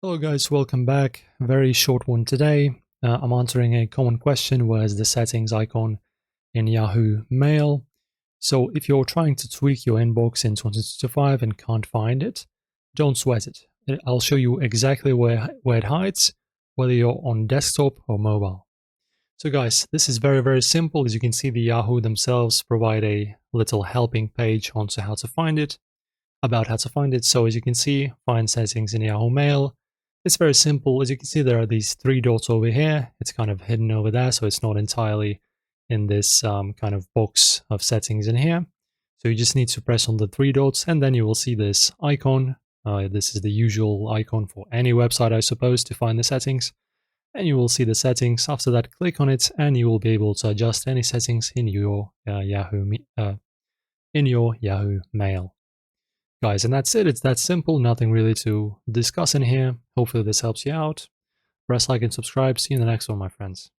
Hello guys, welcome back. Very short one today. I'm answering a common question: where's the settings icon in Yahoo Mail? So if you're trying to tweak your inbox in 2025 and can't find it, don't sweat it. I'll show you exactly where it hides, whether you're on desktop or mobile. So guys, this is very simple. As you can see, the Yahoo themselves provide a little helping page on how to find it, about how to find it. So as you can see, find settings in Yahoo Mail. It's very simple. As you can see, there are these three dots over here. It's kind of hidden over there, so it's not entirely in this kind of box of settings in here. So you just need to press on the three dots, and then you will see this icon. This is the usual icon for any website, I suppose, to find the settings. And you will see the settings. After that, click on it, and you will be able to adjust any settings in your Yahoo Mail. Guys, and that's it. It's that simple. Nothing really to discuss in here. Hopefully this helps you out. Press like and subscribe. See you in the next one, my friends.